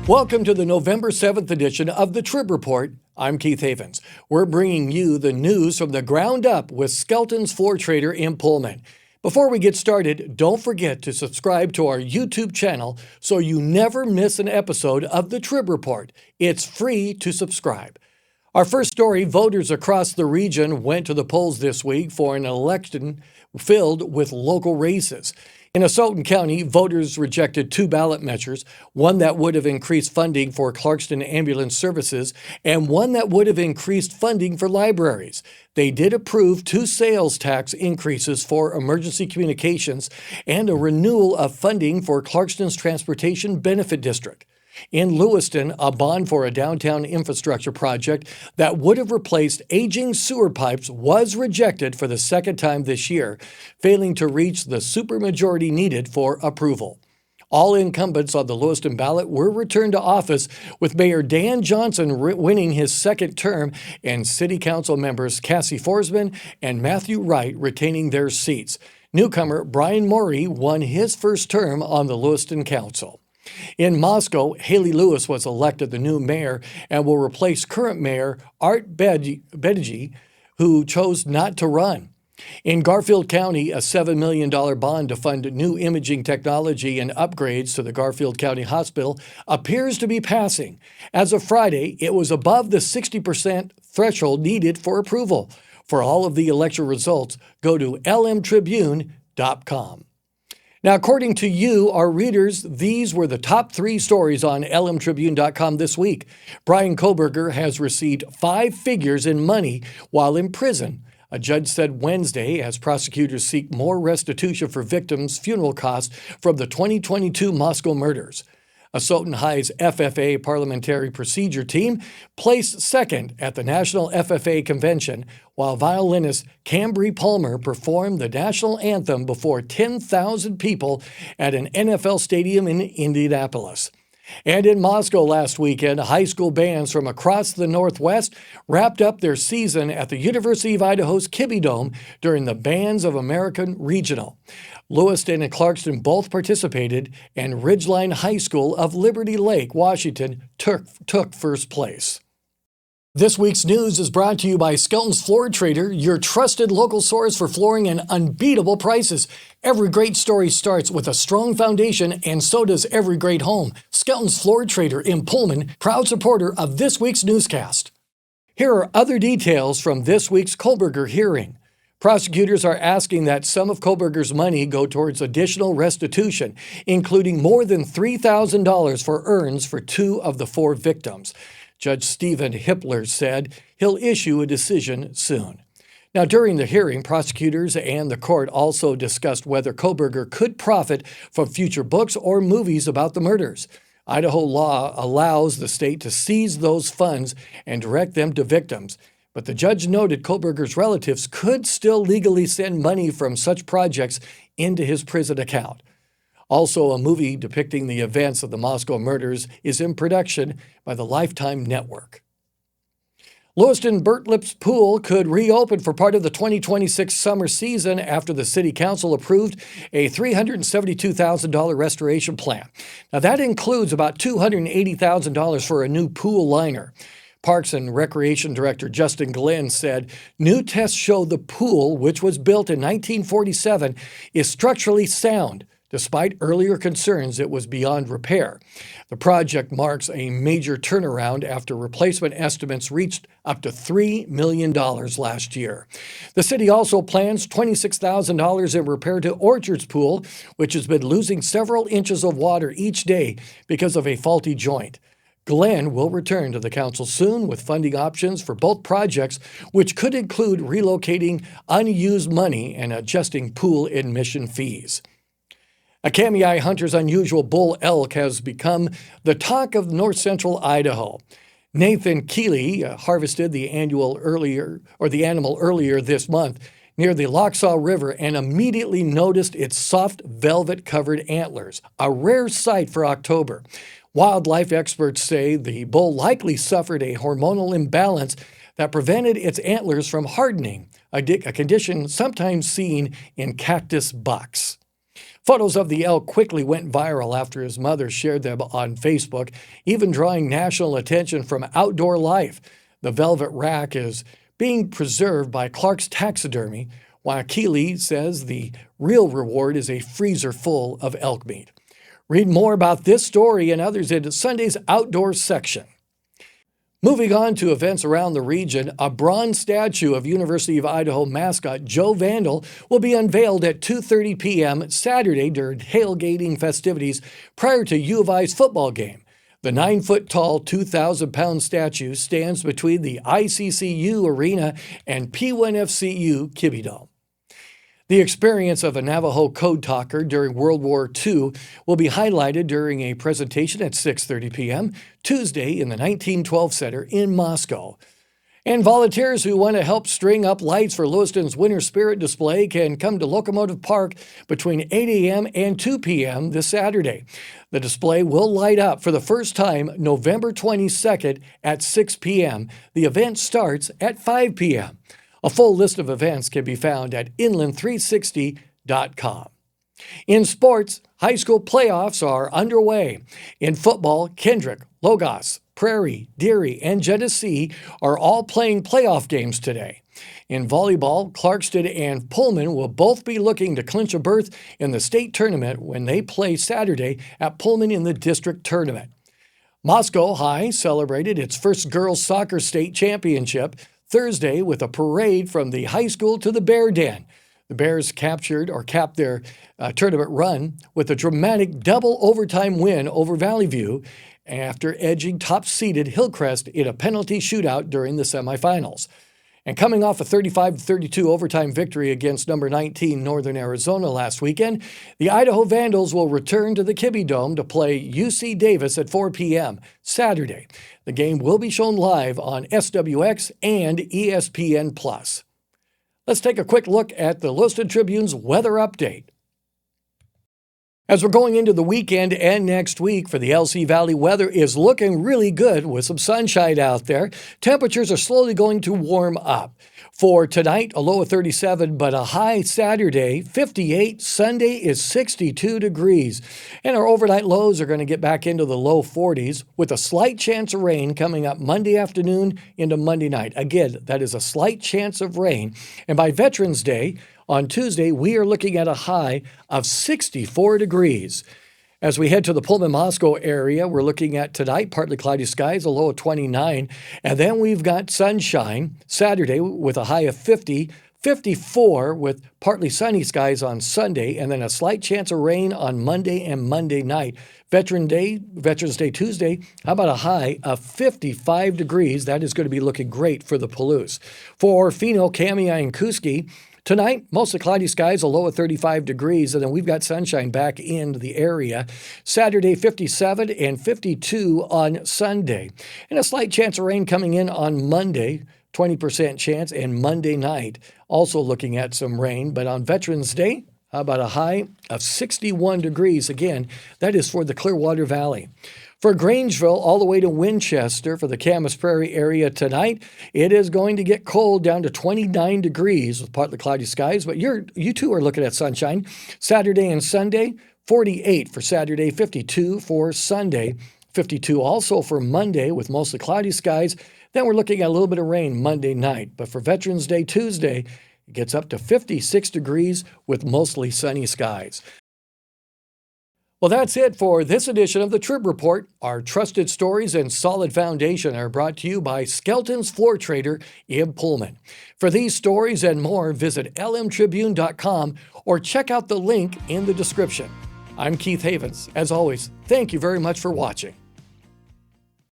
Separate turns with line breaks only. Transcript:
Welcome to the November 7th edition of the Trib Report. I'm Keith Havens. We're bringing you the news from the ground up with Skelton's Floor Trader in Pullman. Before we get started, don't forget to subscribe to our YouTube channel so you never miss an episode of the Trib Report. It's free to subscribe. Our first story, voters across the region went to the polls this week for an election filled with local races. In Asotin County, voters rejected two ballot measures, one that would have increased funding for Clarkston ambulance services and one that would have increased funding for libraries. They did approve two sales tax increases for emergency communications and a renewal of funding for Clarkston's Transportation Benefit District. In Lewiston, a bond for a downtown infrastructure project that would have replaced aging sewer pipes was rejected for the second time this year, failing to reach the supermajority needed for approval. All incumbents on the Lewiston ballot were returned to office, with Mayor Dan Johnson winning his second term and City Council members Cassie Forsman and Matthew Wright retaining their seats. Newcomer Brian Morey won his first term on the Lewiston Council. In Moscow, Haley Lewis was elected the new mayor and will replace current mayor Art Bedigi, who chose not to run. In Garfield County, a $7 million bond to fund new imaging technology and upgrades to the Garfield County Hospital appears to be passing. As of Friday, it was above the 60% threshold needed for approval. For all of the election results, go to lmtribune.com. Now, according to you, our readers, these were the top three stories on lmtribune.com this week. Brian Kohberger has received 5 figures in money while in prison, a judge said Wednesday, as prosecutors seek more restitution for victims' funeral costs from the 2022 Moscow murders. Asotin High's FFA parliamentary procedure team placed second at the National FFA Convention, while violinist Cambry Palmer performed the national anthem before 10,000 people at an NFL stadium in Indianapolis. And in Moscow last weekend, high school bands from across the Northwest wrapped up their season at the University of Idaho's Kibbe Dome during the Bands of America Regional. Lewiston and Clarkston both participated, and Ridgeline High School of Liberty Lake, Washington, took first place. This week's news is brought to you by Skelton's Floor Trader, your trusted local source for flooring and unbeatable prices. Every great story starts with a strong foundation, and so does every great home. Skelton's Floor Trader in Pullman, proud supporter of this week's newscast. Here are other details from this week's Kohberger hearing. Prosecutors are asking that some of Kohberger's money go towards additional restitution, including more than $3,000 for urns for 2 of the 4 victims. Judge Stephen Hippler said he'll issue a decision soon. Now, during the hearing, prosecutors and the court also discussed whether Kohberger could profit from future books or movies about the murders. Idaho law allows the state to seize those funds and direct them to victims, but the judge noted Kohberger's relatives could still legally send money from such projects into his prison account. Also, a movie depicting the events of the Moscow murders is in production by the Lifetime Network. Lewiston Bert Lipps Pool could reopen for part of the 2026 summer season after the City Council approved a $372,000 restoration plan. Now, that includes about $280,000 for a new pool liner. Parks and Recreation Director Justin Glenn said, new tests show the pool, which was built in 1947, is structurally sound, despite earlier concerns it was beyond repair. The project marks a major turnaround after replacement estimates reached up to $3 million last year. The city also plans $26,000 in repair to Orchard's Pool, which has been losing several inches of water each day because of a faulty joint. Glenn will return to the council soon with funding options for both projects, which could include relocating unused money and adjusting pool admission fees. A Kamiai hunter's unusual bull elk has become the talk of north central Idaho. Nathan Keeley harvested the animal earlier this month near the Lochsaw River and immediately noticed its soft velvet-covered antlers, a rare sight for October. Wildlife experts say the bull likely suffered a hormonal imbalance that prevented its antlers from hardening, a condition sometimes seen in cactus bucks. Photos of the elk quickly went viral after his mother shared them on Facebook, even drawing national attention from Outdoor Life. The velvet rack is being preserved by Clark's Taxidermy, while Keeley says the real reward is a freezer full of elk meat. Read more about this story and others in Sunday's Outdoors section. Moving on to events around the region, a bronze statue of University of Idaho mascot Joe Vandal will be unveiled at 2:30 p.m. Saturday during tailgating festivities prior to U of I's football game. The 9-foot-tall, 2,000-pound statue stands between the ICCU Arena and P1FCU Kibbe Dome. The experience of a Navajo code talker during World War II will be highlighted during a presentation at 6:30 p.m. Tuesday in the 1912 Center in Moscow. And volunteers who want to help string up lights for Lewiston's Winter Spirit display can come to Locomotive Park between 8 a.m. and 2 p.m. this Saturday. The display will light up for the first time November 22nd at 6 p.m. The event starts at 5 p.m. A full list of events can be found at inland360.com. In sports, high school playoffs are underway. In football, Kendrick, Logos, Prairie, Deary, and Genesee are all playing playoff games today. In volleyball, Clarkston and Pullman will both be looking to clinch a berth in the state tournament when they play Saturday at Pullman in the district tournament. Moscow High celebrated its first girls soccer state championship Thursday with a parade from the high school to the Bear Den. The Bears capped their tournament run with a dramatic double overtime win over Valley View after edging top-seeded Hillcrest in a penalty shootout during the semifinals. And coming off a 35-32 overtime victory against number 19 Northern Arizona last weekend, the Idaho Vandals will return to the Kibbe Dome to play UC Davis at 4 p.m. Saturday. The game will be shown live on SWX and ESPN+. Let's take a quick look at the Lewiston Tribune's weather update. As we're going into the weekend and next week for the LC Valley, weather is looking really good with some sunshine out there. Temperatures are slowly going to warm up. For tonight, a low of 37, but a high Saturday, 58. Sunday is 62 degrees. And our overnight lows are going to get back into the low 40s with a slight chance of rain coming up Monday afternoon into Monday night. Again, that is a slight chance of rain. And by Veterans Day, on Tuesday, we are looking at a high of 64 degrees. As we head to the Pullman-Moscow area, we're looking at tonight, partly cloudy skies, a low of 29. And then we've got sunshine Saturday with a high of 50, 54 with partly sunny skies on Sunday, and then a slight chance of rain on Monday and Monday night. Veterans Day Tuesday, how about a high of 55 degrees? That is going to be looking great for the Palouse. For Pheno, Kamia, and Kuski, tonight, mostly cloudy skies, a low of 35 degrees, and then we've got sunshine back into the area. Saturday, 57 and 52 on Sunday. And a slight chance of rain coming in on Monday, 20% chance, and Monday night, also looking at some rain. But on Veterans Day, how about a high of 61 degrees? Again, that is for the Clearwater Valley. For Grangeville, all the way to Winchester for the Camas Prairie area tonight, it is going to get cold down to 29 degrees with partly cloudy skies, but you two are looking at sunshine. Saturday and Sunday, 48 for Saturday, 52 for Sunday, 52 also for Monday with mostly cloudy skies. Then we're looking at a little bit of rain Monday night. But for Veterans Day Tuesday, it gets up to 56 degrees with mostly sunny skies. Well, that's it for this edition of the Trib Report. Our trusted stories and solid foundation are brought to you by Skelton's Floor Trader in Pullman. For these stories and more, visit lmtribune.com or check out the link in the description. I'm Keith Havens. As always, thank you very much for watching.